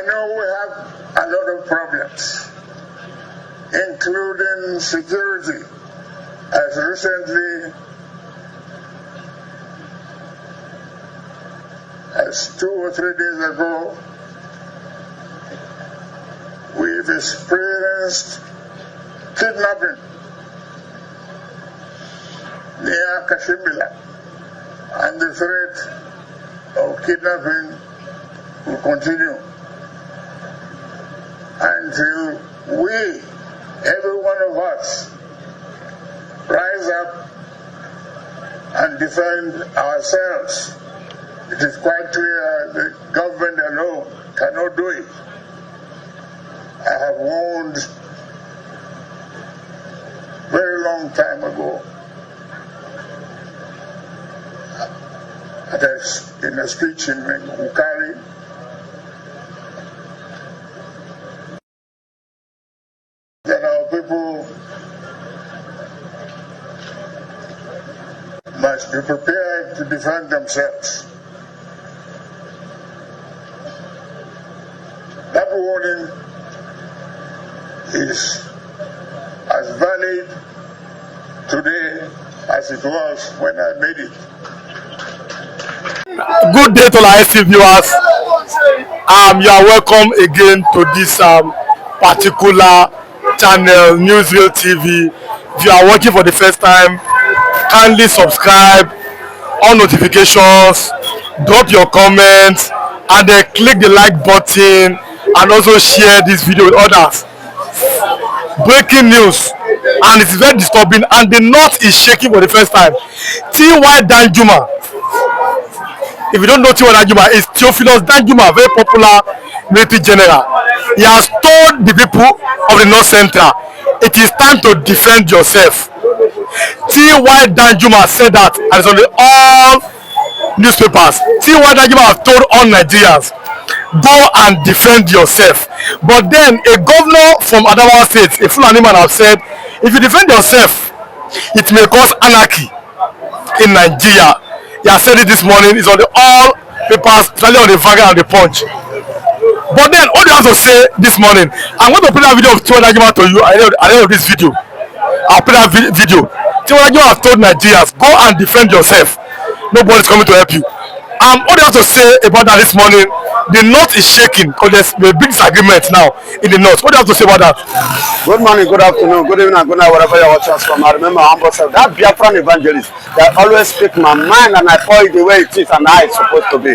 know we have a lot of problems, including security. As recently as 2 or 3 days ago, we've experienced kidnapping near Kashimila, and the threat of kidnapping will continue until we, every one of us, rise up and defend ourselves. It is quite clear the government alone cannot do it. I have warned very long time ago in a speech in Ukari that our people must be prepared to defend themselves. That warning is as valid today as it was when I made it. Good day to our ST viewers. You are welcome again to this particular channel, Newsreel TV. If you are watching for the first time, kindly subscribe, on notifications, drop your comments, and then click the like button, and also share this video with others. Breaking news, and it's very disturbing, and the north is shaking for the first time. T.Y Danjuma, if you don't know T.Y Danjuma, is Danjuma, very popular military general. He has told the people of the North Central, it is time to defend yourself. T.Y Danjuma said that, and it's on all newspapers. T.Y Danjuma has told all Nigerians, go and defend yourself. But then a governor from Adamawa State, a Fulani man, have said, if you defend yourself, it may cause anarchy in Nigeria. He has said it this morning. It's on the all papers, especially on the Vanguard and the Punch. But then, what do you have to say this morning? I'm going to play that video of T.Y Danjuma to you at the end of this video. I'll play that video. T.Y Danjuma has told Nigerians, go and defend yourself. Nobody's coming to help you. What do you have to say about that this morning? The north is shaking because there's a big disagreement now in the north. What do you have to say about that? Good morning, good afternoon, good evening, and good night, wherever you're watching us from. I remember humble self, that Biafran evangelist that always speak my mind and I call it the way it is and how it's supposed to be.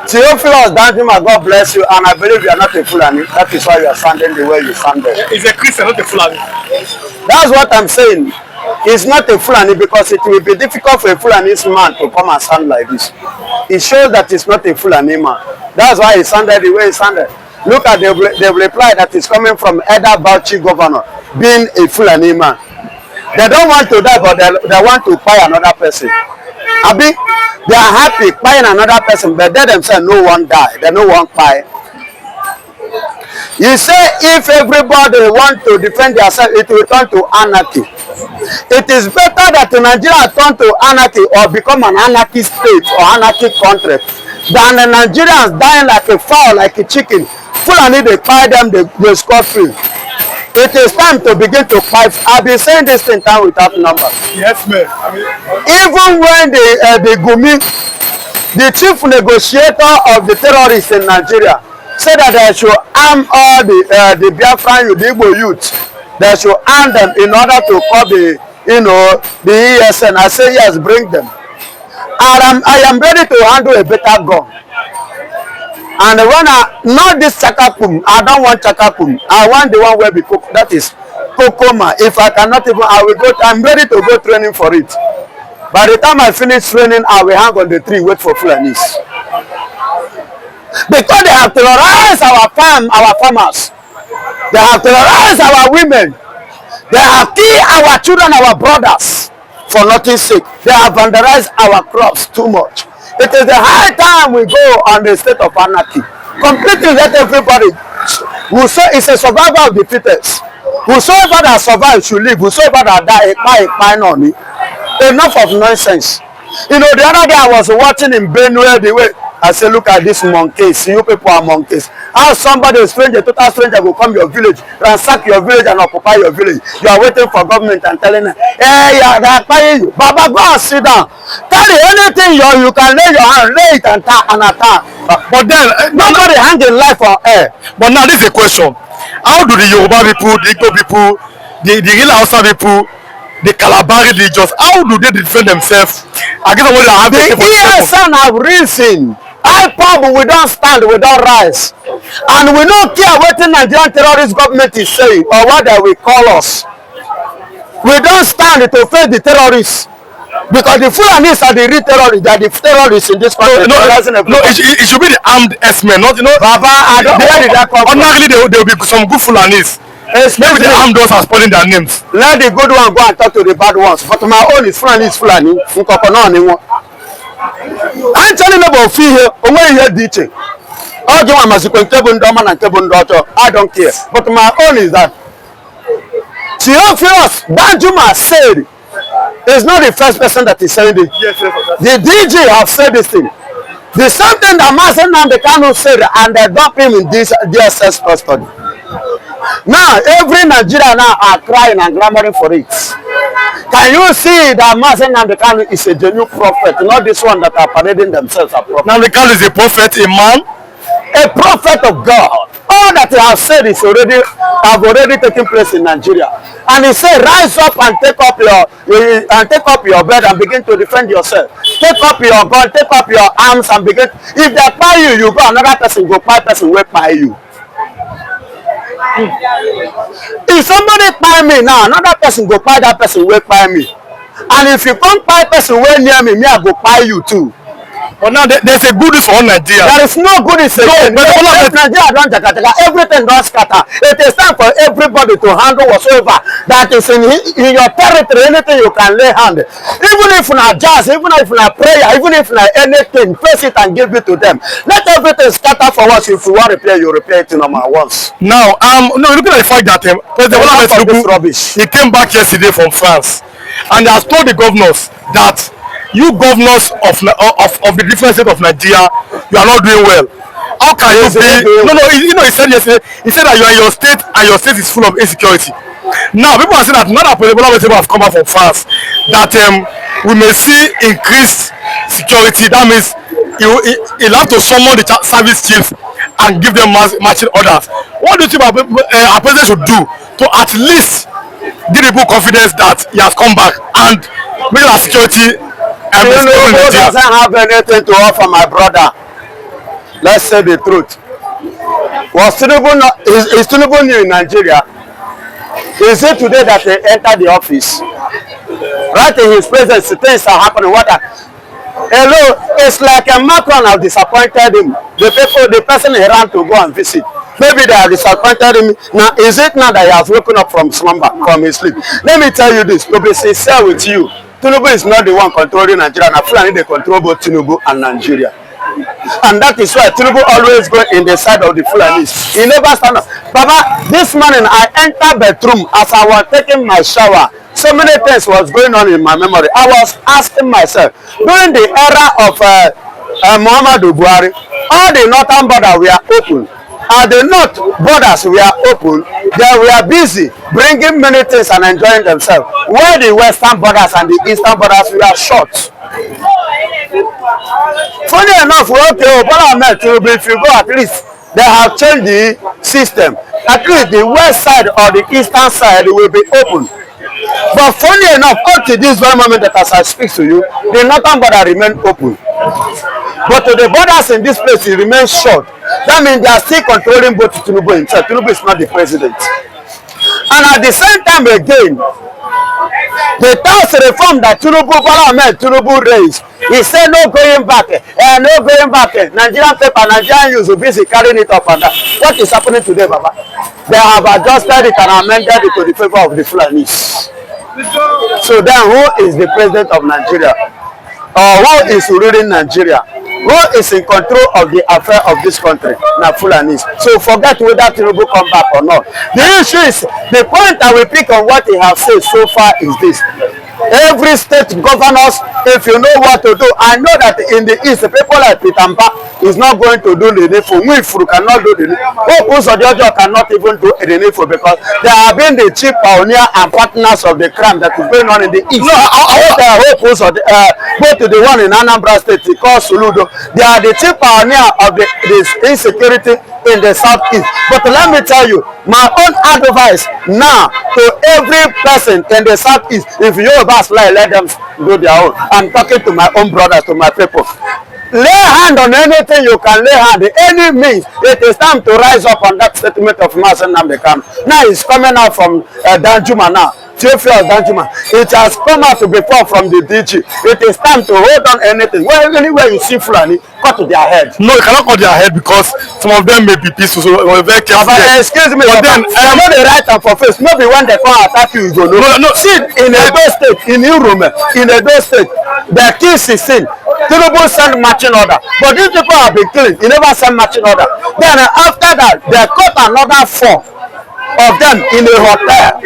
Theophilus Danjuma, God bless you, and I believe you are not a Fulani. That is why you are sounding the way you sounded. He's a Christian, not a Fulani. That's what I'm saying. It's not a Fulani because it will be difficult for a Fulani man to come and sound like this. It shows that it's not a Fulani man. That's why he sounded the way he sounded. Look at the reply that is coming from Adamawa Governor, being a Fulani man. They don't want to die, but they want to buy another person. Abi, they are happy buying another person, but they themselves no one die. They no one buy. You say if everybody want to defend themselves, it will turn to anarchy. It is better that Nigeria turn to anarchy or become an anarchy state or anarchy country than the Nigerians dying like a fowl, like a chicken. Fulani, they buy them, they score free. It is time to begin to fight. I've been saying this in time without number. Yes, ma'am. Even when the Gumi, the chief negotiator of the terrorists in Nigeria, said that they should arm all the Biafran Igbo youth. They should arm them in order to call the ESN. I say yes, bring them. I am ready to handle a better gun. And when not this chakapum, I don't want chakapum. I want the one where we cook. That is kokoma. If I cannot even, I will go. I'm ready to go training for it. By the time I finish training, I will hang on the tree, wait for Fulanis. Because they have terrorized our farmers. They have terrorized our women. They have killed our children, our brothers, for nothing's sake. They have vandalized our crops too much. It is the high time we go on the state of anarchy. Completely let everybody. It's a survival of the fittest. Whosoever that survives should live. Whosoever that die, enough of nonsense. You know, the other day I was watching in Benue the way I say, look at this monkeys. You people are monkeys. How somebody, a stranger, total stranger, will come your village, ransack your village and occupy your village. You are waiting for government and telling them, hey, yeah, they're paying you. Baba, go and sit down. Tell you anything you can lay your hand, lay it and attack. But then, nobody hanging life on air. But now this is a question. How do the Yoruba people, the Igbo people, the real Hausa people, the Calabar religions, how do they defend themselves against what they have? The ESN have risen. IPOB, we don't stand, we don't rise. And we don't care what the Nigerian terrorist government is saying or what they will call us. We don't stand to face the terrorists. Because the Fulanis are the real terrorists, they are the terrorists in this country. No, it should be the armed S-men, not, you know. Baba, I don't where did that come from? Ordinarily, there will be some good Fulanis. Maybe the armed ones are spelling their names. Let the good one go and talk to the bad ones. But my own is Fulani. I'm telling you about fear here. When you hear teaching, I don't care. But my own is that T.Y Danjuma said is not the first person that is saying it. Yes, the DJ have said this thing. The same thing that Mazen Namdekanu said, and they dump him in this DSS custody. Now, every Nigerian now are crying and clamoring for it. Can you see that Mazen Namdekanu is a genuine prophet, not this one that are parading themselves as prophet? Namdekanu is a prophet, a man, a prophet of God. All that he has said is already taken place in Nigeria. And he said, rise up and take up your bed and begin to defend yourself. Take up your gun, take up your arms and begin. If they buy you, you go another person go buy person will buy you. If somebody buy me now, another person go buy that person will buy me. And if you come buy person way near me, I go buy you too. But now there's a goodness for Nigeria. There is no goodness again. No, Nigeria don't jagajaga. Everything don't scatter. It is time for everybody to handle whatsoever that is in your territory. Anything you can lay hand. Even if not jazz, even if not prayer, even if not anything, face it and give it to them. Let everything scatter for us. If you want to repair, you repair it in number once. Now, no, looking at the fact that President he came back yesterday from France and he has told the governors that you governors of the different states of Nigeria, you are not doing well. How can you be? No, you know, he said yesterday, he said that you are in your state and your state is full of insecurity. Now, people are saying that not that people have come back from France, that we may see increased security. That means he'll have to summon the service chiefs and give them marching orders. What do you think our president should do to at least give people confidence that he has come back and make our security? Tinubu doesn't have anything to offer, my brother. Let's say the truth. Was Tinubu not, is Tinubu new in Nigeria? Is it today that they enter the office? Right in his presence, things are happening. Hello, it's like a Macron have disappointed him. The person he ran to go and visit. Maybe they have disappointed him. Now, is it now that he has woken up from slumber, from his sleep? Let me tell you this, to be sincere with you. Tinubu is not the one controlling Nigeria. And Fulani they control both Tinubu and Nigeria. And that is why Tinubu always go in the side of the Fulanis. He never stand up. Baba, this morning I entered bedroom as I was taking my shower. So many things was going on in my memory. I was asking myself, during the era of Muhammadu Buhari, all the northern borders were open. And the north borders were open. They were busy bringing many things and enjoying themselves. Where the western borders and the eastern borders were shut. Funny enough, if you go at least, they have changed the system. At least the west side or the eastern side will be open. But funny enough, up to this very moment that as I speak to you, the northern border remain open. But to the borders in this place, it remains short. That means they are still controlling both Tinubu himself. Tinubu is not the president. And at the same time again, the tax reform that Tinubu raised, he said no going back, no going back. Nigerian paper, Nigerian youth will be busy carrying it up and that. What is happening today, Baba? They have adjusted it and amended it to the favor of the Fulanis. So then who is the president of Nigeria? Or who is ruling Nigeria? Who is in control of the affair of this country? Now Fulanis. So forget whether Tinubu come back or not. The issue is, the point I will pick on what he has said so far is this. Every state governors, if you know what to do, I know that in the east, people like Pitamba, is not going to do the needful. Mwifuru cannot do the needful. Hope Uzodiojo cannot even do the needful because they have been the chief pioneer and partners of the crime that is going on in the east. No, go to the one in Anambra State called Suludo. They are the chief pioneer of the insecurity in the southeast. But let me tell you, my own advice now to every person in the southeast, if you lie, let them do their own. I'm talking to my own brothers, to my people. Lay hand on anything you can lay hand, any means. It is time to rise up on that statement of Mazen Namdekam. Now it's coming out from Danjuma now. T.Y Danjuma. It has come out before from the DG. It is time to hold on anything. Well, anywhere you see Fulani, cut to their head. No, you cannot cut their head because some of them may be peaceful, so we're very careful. But excuse me, but then I know the right and for face. Maybe when they come attack you, you go no. See, in Edo State, in Urume, in Edo State, the kill 16. Tinubu send marching order, but these people have been killing. He never send marching order. Then after that, they caught another 4 of them in a hotel.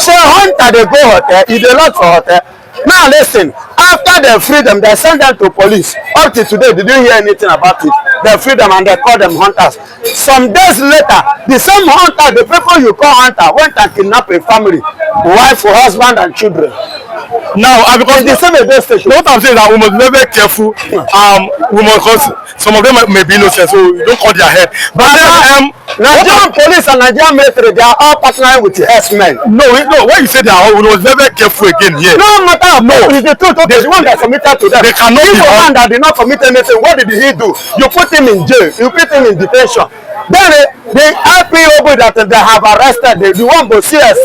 So hunter they go hotel, if they look for hotel. Now listen, after they free them, they send them to police. Up to today, they didn't hear anything about it. They free them and they call them hunters. Some days later, the same hunter, the people you call hunter, went and kidnapped a family, wife, husband, and children. Now, because the same Edo station. What I'm saying is that we must be very careful. We must, because some of them may be innocent, so we don't cut their head. But Nigerian police and Nigerian military, they are all partnering with the S-men. No, when you say they are all, we must be very careful again here. No matter, no. It's the truth. Okay, the one that committed to them. They cannot be the one that did not commit anything. What did he do? You put him in jail. You put him in detention. Then the IPOB that they have arrested, the one who CDS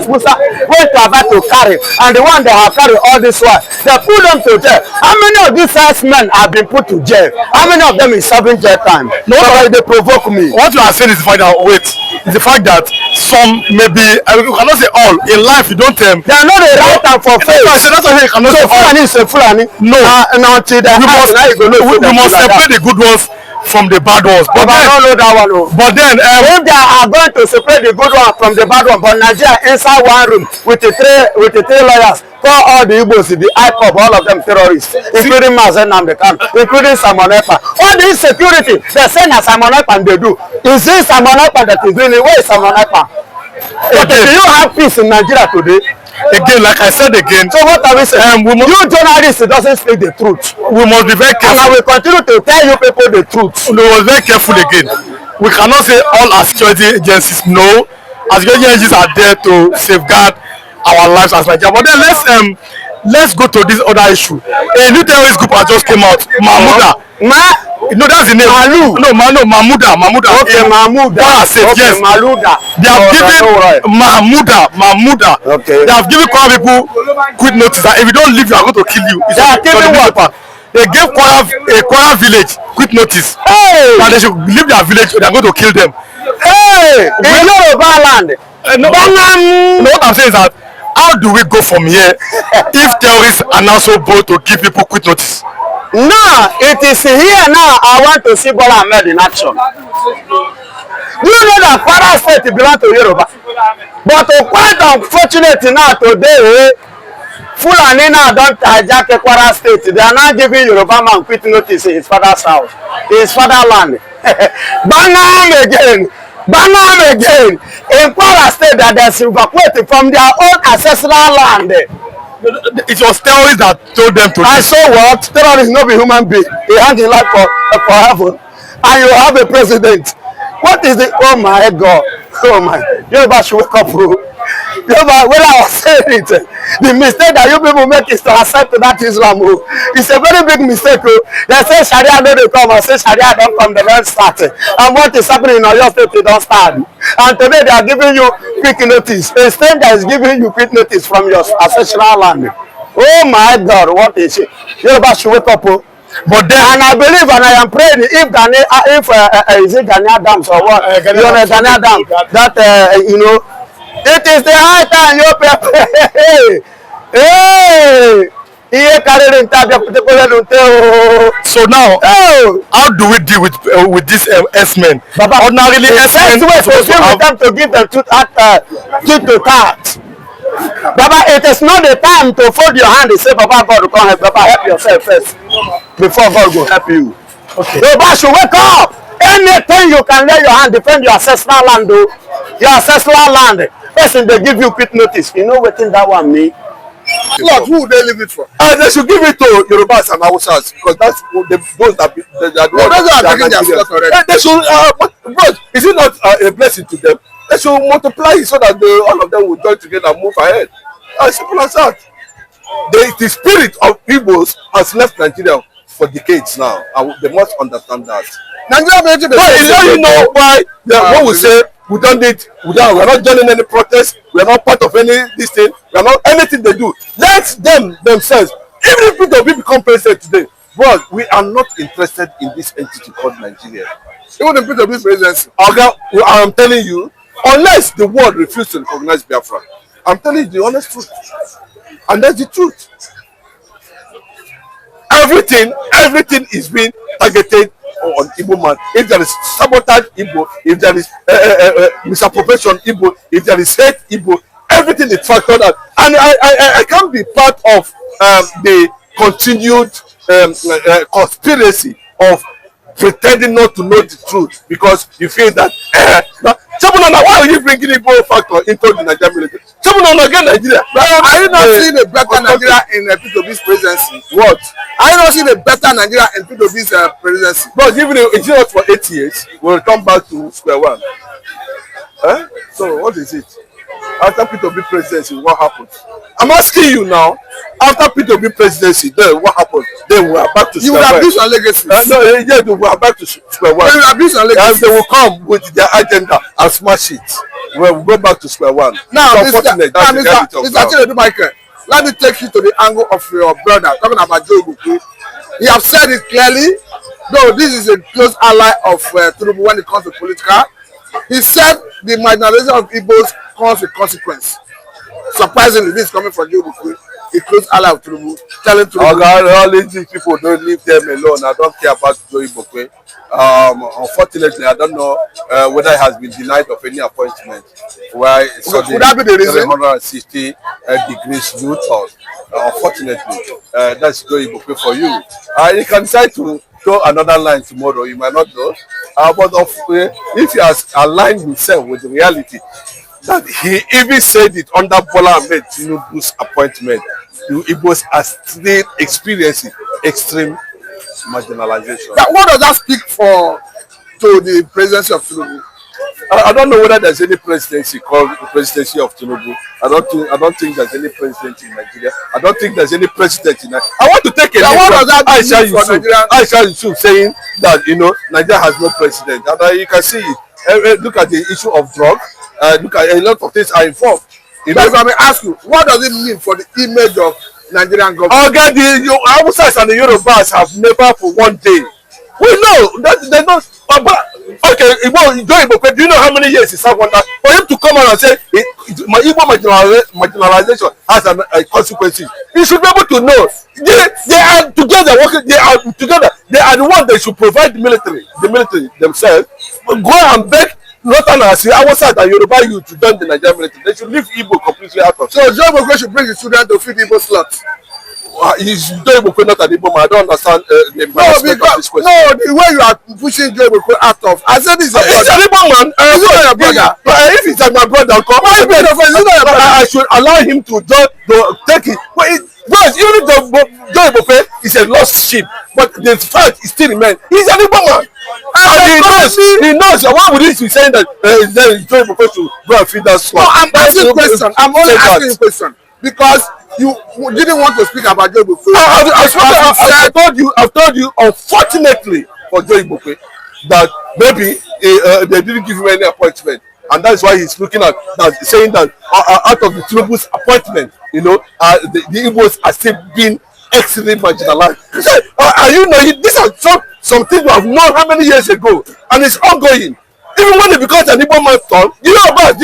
Musa went to about to carry, and the one they have carried all this while, they put them to jail. How many of these men have been put to jail? How many of them is serving jail time? No, they provoke me. What you are saying is the fact that is the fact that some maybe you cannot say all in life. You don't they are not the right time for faith. That's why you cannot say all. Fulani is a Fulani. No, until we must separate the good ones from the bad ones. But then, I don't know that one. But then, if they are going to separate the good one from the bad one, but Nigeria inside one room with the three lawyers, call all the Igbos, the IPOB, all of them terrorists, including Mazen Namdekam, including Simon Ekpa. All the insecurity, they say that Simon Ekpa they do. Is this Simon Ekpa that is doing it? Where is Simon Ekpa? Okay, do you have peace in Nigeria today? Again, like I said again. So what are we saying? You journalists doesn't speak the truth. We must be very careful. And I will continue to tell you people the truth. We must be very careful again. We cannot say all our security agencies. No, our security agencies are there to safeguard our lives as Nigeria. But then let's go to this other issue. A new terrorist group has just came out. Mahmuda. No, that's the name. Mahmuda. Okay, Mahmuda. Okay, yes. Maluda. They have given Mahmuda. Okay. They have given Kwara people quick notice that if you don't leave, they are going to kill you. They are giving what? They gave Kwara village quick notice. Hey! That they should leave their village or they are going to kill them. Hey! In Yoruba land. No, what I'm saying is that how do we go from here if terrorists are now so bold to give people quick notice? Now, it is here now I want to see Bola Ahmed in action. You know that Kwara State belongs to Yoruba. But quite unfortunate now today, Fulani now don't hijack Kwara State. They are now giving Yoruba man quick notice in his father's house, his fatherland. Banam again. In Kwara State that they are evacuated from their own ancestral land. It was terrorists that told them to. I saw what? Terrorists not be human being. They hang in life for heaven. And you have a president. What is it? Oh my God. Oh my. Yoruba should wake up, bro. Yoruba, when I was saying it, the mistake that you people make is to accept that Islam. It's a very big mistake. They say Sharia no dey come, and say Sharia don't come, they don't start. And what is happening in your state, they don't start. And today they are giving you quick notice. A stranger is giving you quick notice from your ancestral land. Oh my God, what is it? Yoruba should wake up. But then, and I believe and I am praying if is it Ghana Dams or what? Ghana Dam, that you know, it is the high time you So now, how do we deal with these S-men? Ordinarily, S-men to give them to tax. Baba, it is not the time to fold your hand and say, Baba, God will come help. Baba, help yourself first before God will help you. Okay. Yoruba should wake up. Anything you can lay your hand, defend your ancestral land, though. Your ancestral land. Person they give you quick notice. You know what thing that one mean? Lord, who would they leave it for? They should give it to Yorubas and Hausas because that's those that are taking their slot already. They should, but is it not a blessing to them? They should multiply it so that all of them will join together and move ahead. As simple as that. The spirit of Igbos has left Nigeria for decades now, and they must understand that. Nigeria, but you know why? What we say, we are not joining any protest. We are not part of any this thing. We are not anything they do. Let them themselves. Even if Peter Obi become president today, but we are not interested in this entity called Nigeria. Even the Peter Obi's presidency. I am telling you, unless the world refuses to recognize Biafra, I'm telling you the honest truth, and that's the truth. Everything is being targeted on Igbo man. If there is sabotage Igbo, if there is misappropriation Igbo, if there is hate Igbo, everything is factored out. And I can't be part of the continued conspiracy of pretending not to know the truth because you feel that why are you bringing Igbo factor into the Nigerian military? Again, Nigeria. Are you not seeing a better Nigeria in Peter Obi's presidency? What? Are you not seeing a better Nigeria in Peter Obi's presidency? But even if it's not for 8 years, we'll come back to square one. So what is it? After Peter Obi presidency, what happened? I'm asking you now. After Peter Obi presidency, then what happened? Then we are back to square one. You will abuse your legacy. We are back to square one. You will abuse your legacy. And they will come with their agenda and smash it. We'll go back to square one. Now, Mr. Michael, let me take you to the angle of your brother talking about Joe Buku. He has said it clearly, though this is a close ally of Tinubu when it comes to political. He said the marginalization of Igbos comes with consequence. Surprisingly, this is coming from Joe Buku, a close ally of Tinubu, telling Tinubu. All these people don't leave them alone. I don't care about Joe Buku. Unfortunately, I don't know whether he has been denied of any appointment. Why? So would that be the reason? 360 degrees U-turn. Unfortunately, that's Joe Buku for you. You can try to go another line tomorrow. You might not know. But if he has aligned himself with the reality, that he even said it under Bola Ahmed Tinubu's appointment, the Igbos are still experiencing extreme marginalization. Now, what does that speak for to the presidency of Tinubu? I don't know whether there's any presidency called the presidency of Tinubu. I don't think there's any president in Nigeria. I don't think there's any president in Nigeria. I want to take a look at Aisha Yusuf saying that Nigeria has no president, and you can see it. Look at the issue of drugs. Look at a lot of things are involved. Let me ask you, what does it mean for the image of Nigerian government? Okay, the Hausas and the Yorubas have never for one day. We know that they don't. Okay, do you know how many years he served on that? For him to come out and say my Igbo marginalization has a consequences, he should be able to know. They are together working. They are together. They are the ones that should provide the military themselves. Go and beg Northern Hausas and Yoruba youth to join the Nigerian military. They should leave Igbo completely out of it. So Joe Buku should bring his children to feed Igbo slots. He's Joe Buku not at the moment. I don't understand the this question. No, the way you are pushing Joe Buku out of. I said this is he's an Igbo man. He's not your brother. If he's like my brother, come on. I should allow him to take it. But even if Joe Buku is a lost sheep, but the fact is still remains. He's an Igbo man. He knows. Why would he be saying that Joe Buku should go and feed that swine? No, I'm asking a question. I'm only asking a question because you didn't want to speak about Joe Buku. I've told you, unfortunately for Joe Buku, that maybe they didn't give him any appointment, and that's why he's looking at that, saying that out of the Tinubu's appointment, the Igbos are still being extremely marginalized. These are some things we have known how many years ago, and it's ongoing. Even when it becomes an Igbo man's turn, you can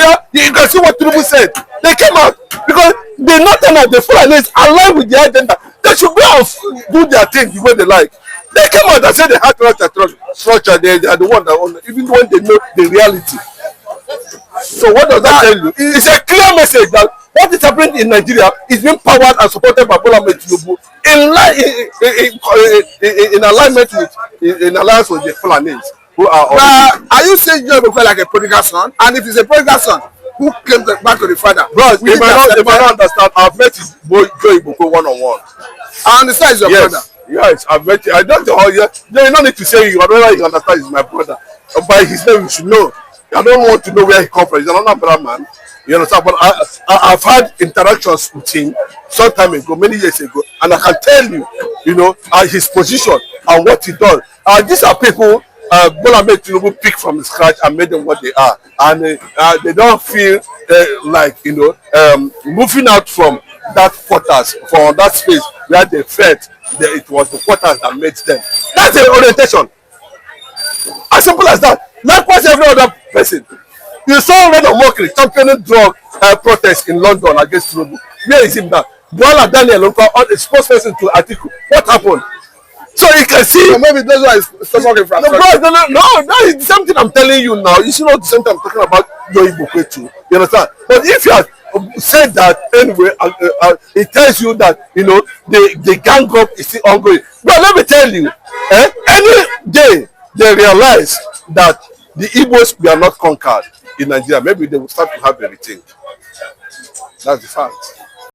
see what Tinubu said. They came out because the Northerners, the Fulanis, align with the agenda. They should go and do their thing the way they like. They came out and said they had structure. They are the one that own it, even when they know the reality. So what does that tell you? It's a clear message that what is happening in Nigeria is being powered and supported by Bola Ahmed Tinubu in alignment with in alliance with the Fulanis who are. Are you saying Joe Igbope like a prodigal son? And if he's a prodigal son, who came back to the father? Bro, if I don't understand, I've met Joe Igbope one-on-one. I understand he's your brother. Yes, I've met him. I don't know how you don't need to say you. I don't know you understand he's my brother. By his name you should know. I don't want to know where he comes from. He's another brother man. You understand? But I've had interactions with him some time ago, many years ago, and I can tell you, you know, his position and what he does. These are people Bola Ahmed Tinubu pick from scratch and made them what they are, and they don't feel like, you know, moving out from that quarters, from that space where they felt that it was the quarters that made them. That's the orientation. As simple as that. Likewise, every other person. You saw Red Mockery championing drug protest in London against Tinubu. Where is him now? Bola Daniel Onko, a spokesperson to Atiku. What happened? So you can see. So maybe those are someone from. No, that is something I'm telling you now. You see, not the same time I'm talking about Joe Igbope too. You understand? But if you have said that anyway, it tells you that, you know, the gang up is still ongoing. But let me tell you, any day they realize that the Igbos were not conquered in Nigeria, maybe they will start to have a rethink. That's the fact.